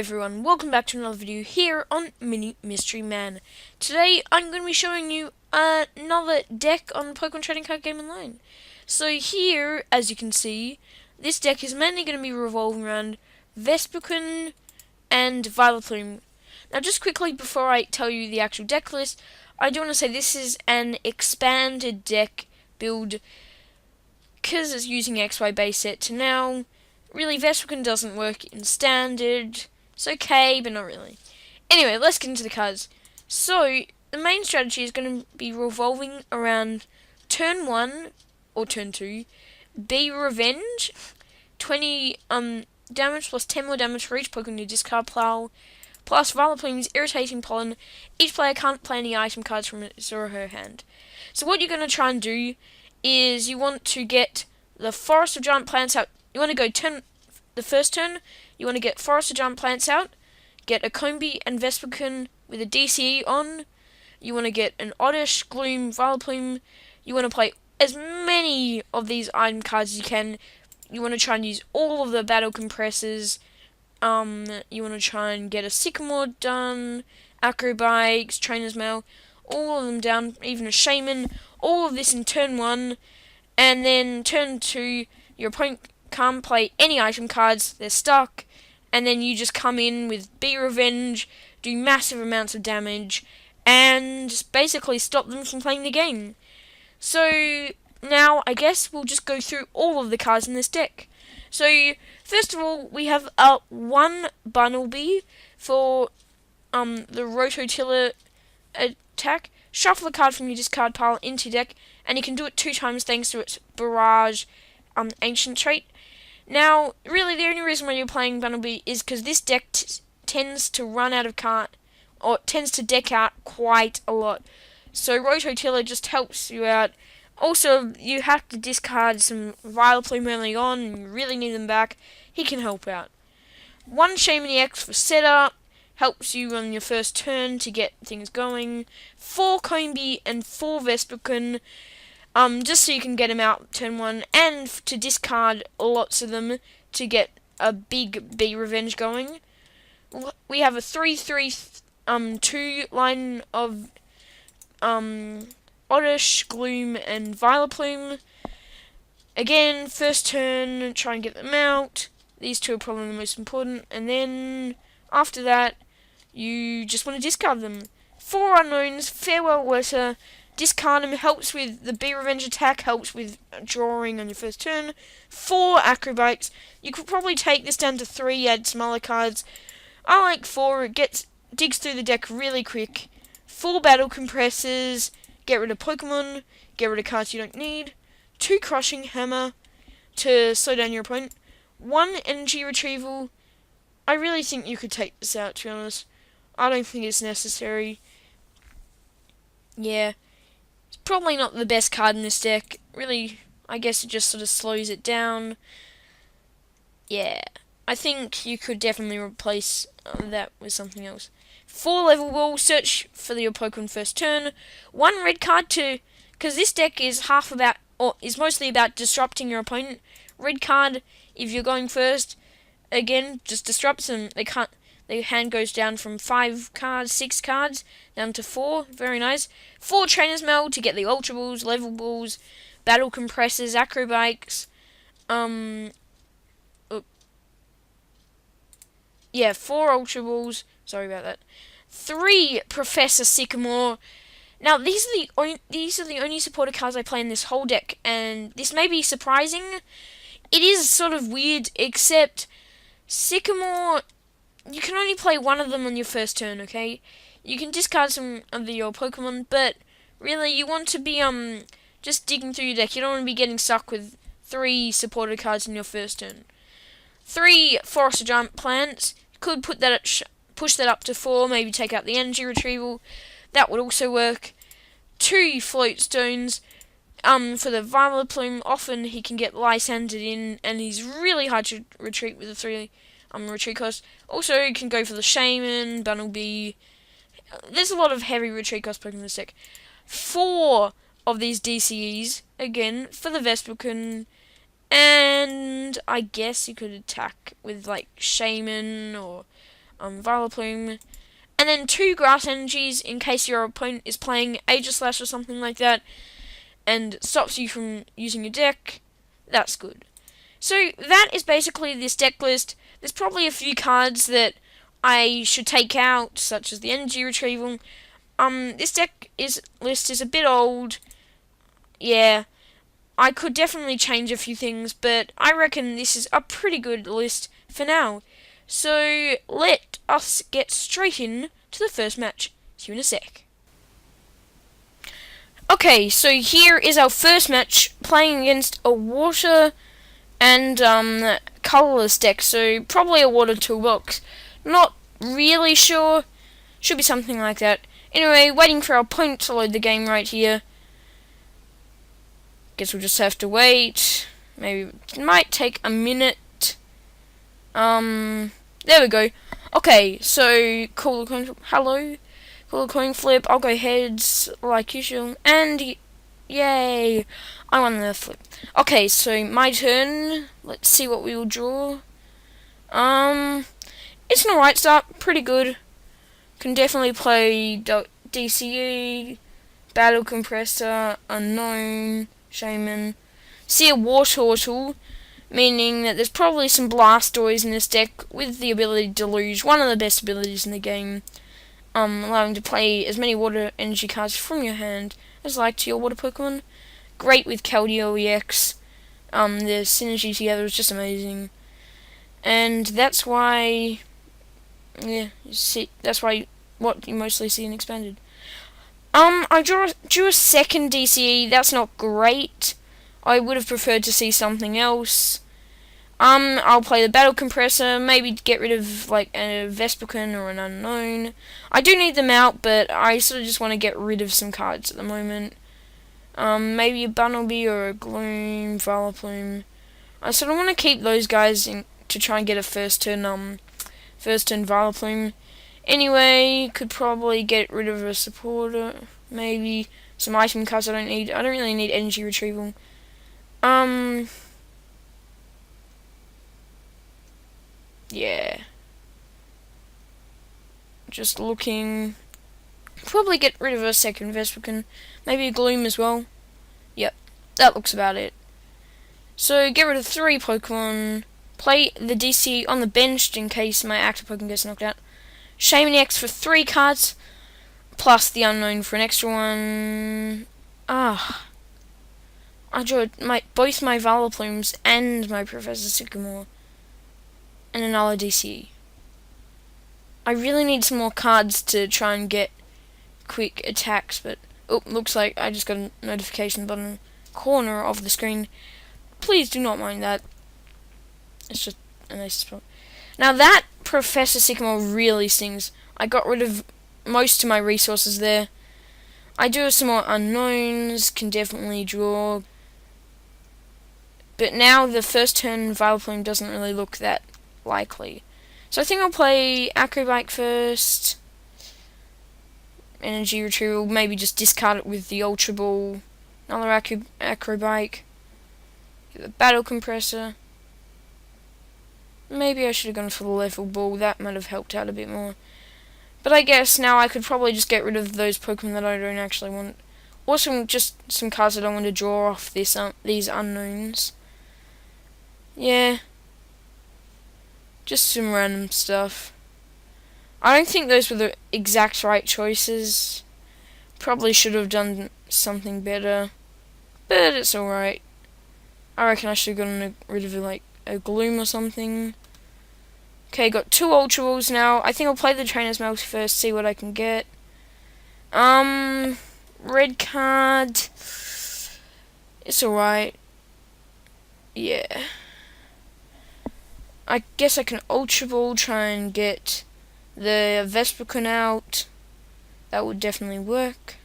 everyone, welcome back to another video here on Mini Mystery Man. Today I'm going to be showing you another deck on Pokemon Trading Card Game Online. So here, as you can see, this deck is mainly going to be revolving around Vespiquen and Vileplume. Now just quickly before I tell you the actual deck list, I do want to say this is an expanded deck build because it's using XY base set to now. Really, Vespiquen doesn't work in standard. It's okay, but not really. Anyway, let's get into the cards. So, the main strategy is going to be revolving around turn 1 or turn 2. Be Revenge. 20 damage plus 10 more damage for each Pokemon you discard pile. Plus Vileplume's Irritating Pollen. Each player can't play any item cards from his or her hand. So what you're going to try and do is you want to get the Forest of Giant Plants out. You want to go the first turn, you want to get Forest of Giant Plants out, get a Combi and Vespiquen with a DCE on, you want to get an Oddish, Gloom, Vileplume, you want to play as many of these item cards as you can, you want to try and use all of the battle compressors, you want to try and get a Sycamore done, Acrobikes, Trainer's Mail, all of them down, even a Shaman, all of this in turn 1, and then turn 2, your opponent can't play any item cards, they're stuck, and then you just come in with Be Revenge, do massive amounts of damage, and basically stop them from playing the game. So, now, I guess we'll just go through all of the cards in this deck. So, first of all, we have one Bunnelby for the Rototiller attack. Shuffle a card from your discard pile into deck, and you can do it 2 times thanks to its Barrage Ancient trait. Now, really, the only reason why you're playing Bunnelby is because this deck tends to run out of card, or tends to deck out quite a lot. So Rototiller just helps you out. Also, you have to discard some Vileplume early on, and you really need them back. He can help out. 1 Shaman EX for setup, helps you on your first turn to get things going. 4 Combi and 4 Vespiquen, just so you can get them out turn 1, and to discard lots of them to get a big Be Revenge going. We have a 3-3-2 line of Oddish, Gloom, and Vileplume. Again, first turn, try and get them out. These 2 are probably the most important, and then after that, you just want to discard them. 4 Unknowns, Farewell Letter. Discard him, helps with the Be Revenge attack, helps with drawing on your first turn. 4 Acrobikes. You could probably take this down to 3, add some other cards. I like 4, it digs through the deck really quick. 4 Battle Compressors, get rid of Pokemon, get rid of cards you don't need. 2 Crushing Hammer to slow down your opponent. 1 Energy Retrieval. I really think you could take this out, to be honest. I don't think it's necessary. Yeah. Probably not the best card in this deck. Really, I guess it just sort of slows it down. Yeah, I think you could definitely replace that with something else. 4 Level Wall, search for your Pokemon first turn. 1 red card because this deck is is mostly about disrupting your opponent. Red card, if you're going first, again, just disrupts them. Their hand goes down from 5 cards, 6 cards, down to 4. Very nice. 4 Trainer's Mail to get the Ultra Balls, Level Balls, Battle Compressors, Acrobikes. 4 Ultra Balls. Sorry about that. 3 Professor Sycamore. Now, these are the only supported cards I play in this whole deck, and this may be surprising. It is sort of weird, except Sycamore, you can only play 1 of them on your first turn, okay? You can discard some of your Pokemon, but really you want to be just digging through your deck. You don't want to be getting stuck with 3 supported cards in your first turn. 3 Forest of Giant Plants. You could push that up to 4, maybe take out the Energy Retrieval. That would also work. 2 Float Stones. For the Vileplume, often he can get Lysandred in, and he's really hard to retreat with the 3 retreat cost. Also, you can go for the Shaman, Bunnelby. There's a lot of heavy retreat cost Pokemon in this deck. 4 of these DCEs, again, for the Vespiquen. And I guess you could attack with, like, Shaman or Vileplume, and then 2 grass energies in case your opponent is playing Aegislash or something like that, and stops you from using your deck. That's good. So that is basically this deck list. There's probably a few cards that I should take out, such as the energy retrieval. This list is a bit old. Yeah, I could definitely change a few things, but I reckon this is a pretty good list for now. So let us get straight in to the first match. See you in a sec. Okay, so here is our first match, playing against a water and colourless deck, so probably a water toolbox. Not really sure. Should be something like that. Anyway, waiting for our opponent to load the game right here. Guess we'll just have to wait. Maybe it might take a minute. There we go. Okay, so cool coin. Hello, cool coin flip. I'll go heads like usual, and yay, I won the flip. Okay, so my turn. Let's see what we will draw. It's an alright start. Pretty good. Can definitely play DCE, Battle Compressor, Unknown, Shaman. See a War Turtle, meaning that there's probably some Blastoise in this deck with the ability to deluge, one of the best abilities in the game. Allowing to play as many water energy cards from your hand as like to your water Pokemon. Great with Keldeo EX. The synergy together is just amazing. And that's why, yeah, that's why what you mostly see in Expanded. I drew a second DCE. That's not great. I would have preferred to see something else. I'll play the Battle Compressor, maybe get rid of like a Vespiquen or an Unknown. I do need them out, but I sort of just want to get rid of some cards at the moment. Maybe a Bunnelby or a Gloom, Vileplume. I sort of want to keep those guys to try and get a first turn Vileplume. Anyway, could probably get rid of a supporter, maybe some item cards I don't need. I don't really need energy retrieval. Yeah. Just looking. Probably get rid of a second Vespiquen. Maybe a Gloom as well. Yep, that looks about it. So get rid of 3 Pokemon. Play the DC on the bench in case my active Pokemon gets knocked out. Shaman X for 3 cards. Plus the Unknown for an extra one. I drew both my Vileplumes and my Professor Sycamore. And another DC. I really need some more cards to try and get quick attacks, but looks like I just got a notification button corner of the screen. Please do not mind that. It's just a nice spot. Now that Professor Sycamore really stings. I got rid of most of my resources there. I do have some more Unknowns, can definitely draw. But now the first turn Vileplume doesn't really look that likely. So I think I'll play Acrobike first. Energy Retrieval, maybe just discard it with the Ultra Ball. Another Acrobike. Get the Battle Compressor. Maybe I should have gone for the Level Ball, that might have helped out a bit more. But I guess now I could probably just get rid of those Pokemon that I don't actually want. Or just some cards that I want to draw off these Unknowns. Yeah. Just some random stuff. I don't think those were the exact right choices. Probably should have done something better. But it's alright. I reckon I should have gotten rid of like a Gloom or something. Okay, got 2 Ultra Balls now. I think I'll play the Trainer's Multi first, see what I can get. Red card. It's alright. Yeah. I guess I can Ultra Ball, try and get the Vespiquen out. That would definitely work.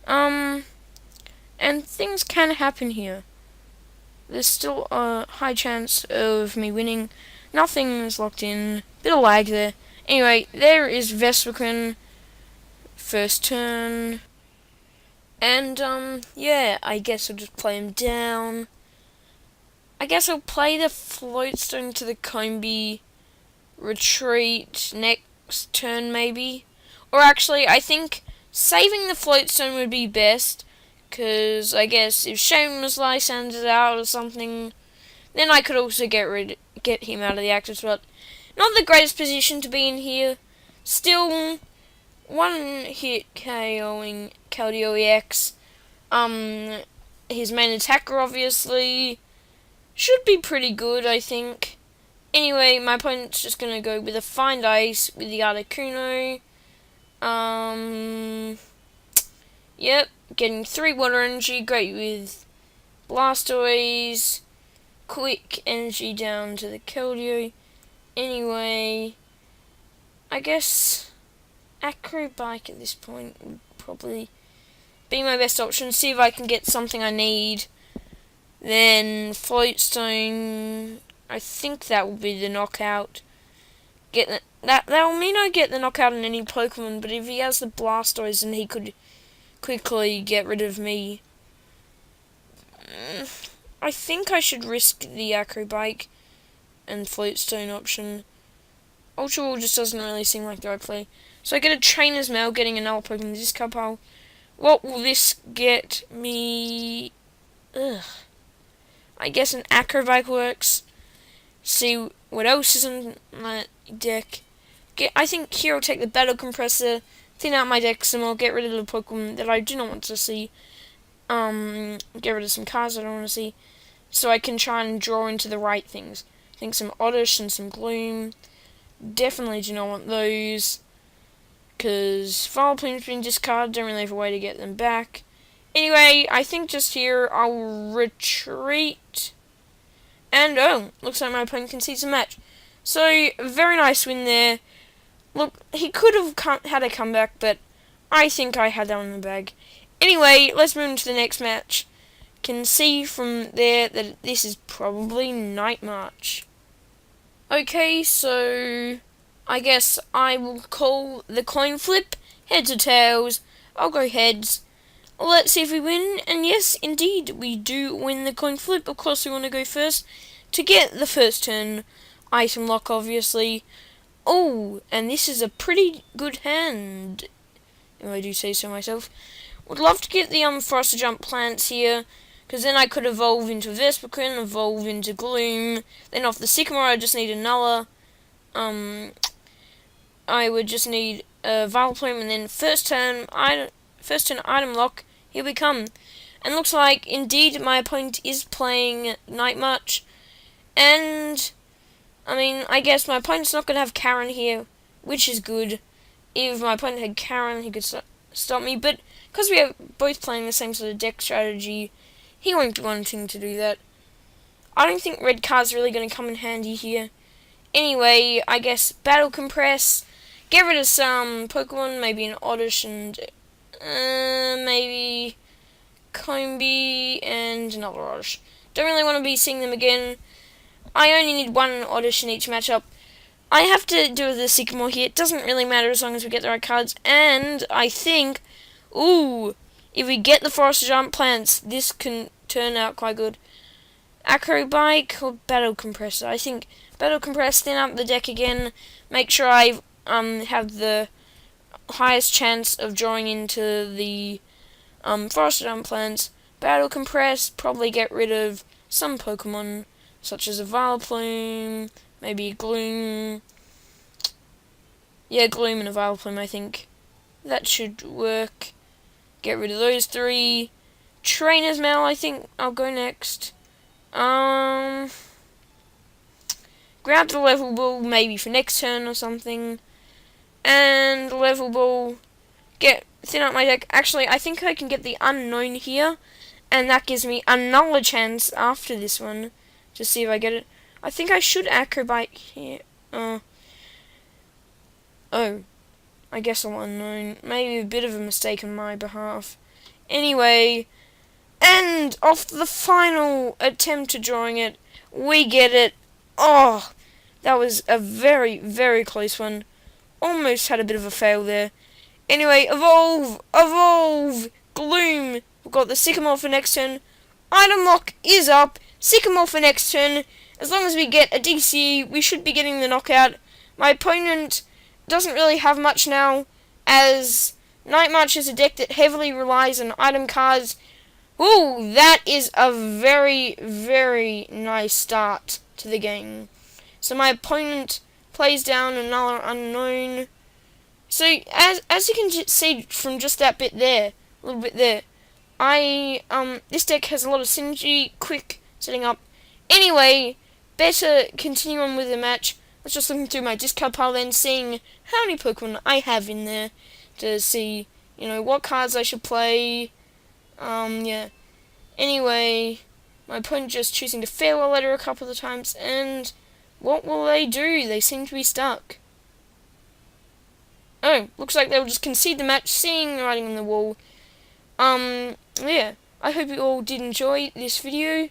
And things can happen here. There's still a high chance of me winning. Nothing is locked in. Bit of lag there. Anyway, there is Vespiquen. First turn. And, yeah, I guess I'll just play him down. I guess I'll play the Floatstone to the Combi. retreat next turn maybe. Or actually, I think saving the float stone would be best, because I guess if Shameless sends it out or something, then I could also get him out of the active spot. Not the greatest position to be in here. Still, one hit KOing Keldeo EX. His main attacker obviously should be pretty good, I think. Anyway, my opponent's just gonna go with a Find Ice with the Articuno. Yep, getting 3 water energy, great with Blastoise. Quick energy down to the Keldeo. Anyway, I guess Acrobike at this point would probably be my best option. See if I can get something I need. Then Floatstone, I think that will be the knockout. That will mean I get the knockout in any Pokemon, but if he has the Blastoise, then he could quickly get rid of me. I think I should risk the Acrobike and Floatstone option. Ultra Ball just doesn't really seem like the right play. So I get a Trainer's Mail, getting another Pokemon in this card pile. What will this get me? I guess an Acrobike works. See what else is in my deck. I think here I'll take the Battle Compressor, thin out my deck some more, get rid of the Pokemon that I do not want to see. Get rid of some cards I don't want to see, so I can try and draw into the right things. I think some Oddish and some Gloom. Definitely do not want those, because Vileplume's been discarded, don't really have a way to get them back. Anyway, I think just here I'll retreat. And looks like my opponent concedes a match. So, very nice win there. Look, he could have had a comeback, but I think I had that in the bag. Anyway, let's move on to the next match. Can see from there that this is probably Night March. Okay, so I guess I will call the coin flip. Heads or tails. I'll go heads. Let's see if we win. And yes, indeed, we do win the coin flip. Of course, we want to go first to get the first turn item lock, obviously. Oh, and this is a pretty good hand, if I do say so myself. Would love to get the Foster Jump plants here, because then I could evolve into Vespiquen, evolve into Gloom. Then off the Sycamore, I just need another. I would just need a Vileplume, and then first turn item lock. Here we come, and looks like indeed my opponent is playing Night March, and I mean, I guess my opponent's not gonna have Karen here, which is good. If my opponent had Karen, he could stop me, but because we are both playing the same sort of deck strategy, he won't be wanting to do that. I don't think red card's really going to come in handy here. Anyway, I guess Battle Compress, get rid of some Pokemon, maybe an Oddish and maybe Combee and another Oddish. Don't really want to be seeing them again. I only need one Oddish in each matchup. I have to do the Sycamore here. It doesn't really matter as long as we get the right cards. And I think, if we get the Forest Jump plants, this can turn out quite good. Acrobike or Battle Compressor? I think Battle Compressor, thin up the deck again. Make sure I have the highest chance of drawing into the Forest Jump plants. Battle Compress, probably get rid of some Pokemon, such as a Vileplume, maybe a Gloom. Yeah, Gloom and a Vileplume, I think. That should work. Get rid of those 3. Trainer's Mail, I think I'll go next. Grab the Level Ball, maybe for next turn or something. And Level Ball, thin out my deck. Actually, I think I can get the Unknown here, and that gives me another chance after this one to see if I get it. I think I should Acrobike here. I guess I'm Unknown. Maybe a bit of a mistake on my behalf. Anyway, and off the final attempt to drawing it, we get it. Oh, that was a very, very close one. Almost had a bit of a fail there. Anyway, evolve, Gloom. We've got the Sycamore for next turn. Item lock is up. Sycamore for next turn. As long as we get a DC, we should be getting the knockout. My opponent doesn't really have much now, as Night March is a deck that heavily relies on item cards. Ooh, that is a very, very nice start to the game. So my opponent plays down another unknown. So as you can see from just that bit there, a little bit there, this deck has a lot of synergy, quick setting up. Anyway, better continue on with the match. Let's just look through my discard pile then, seeing how many Pokemon I have in there to see, what cards I should play. Yeah. Anyway, my opponent just choosing to fail a letter a couple of times, and what will they do? They seem to be stuck. Oh, looks like they'll just concede the match, seeing the writing on the wall. Yeah, I hope you all did enjoy this video.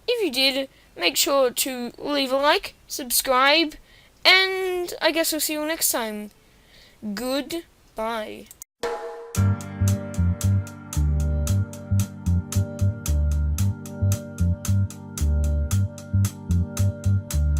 If you did, make sure to leave a like, subscribe, and I guess I'll see you all next time. Goodbye.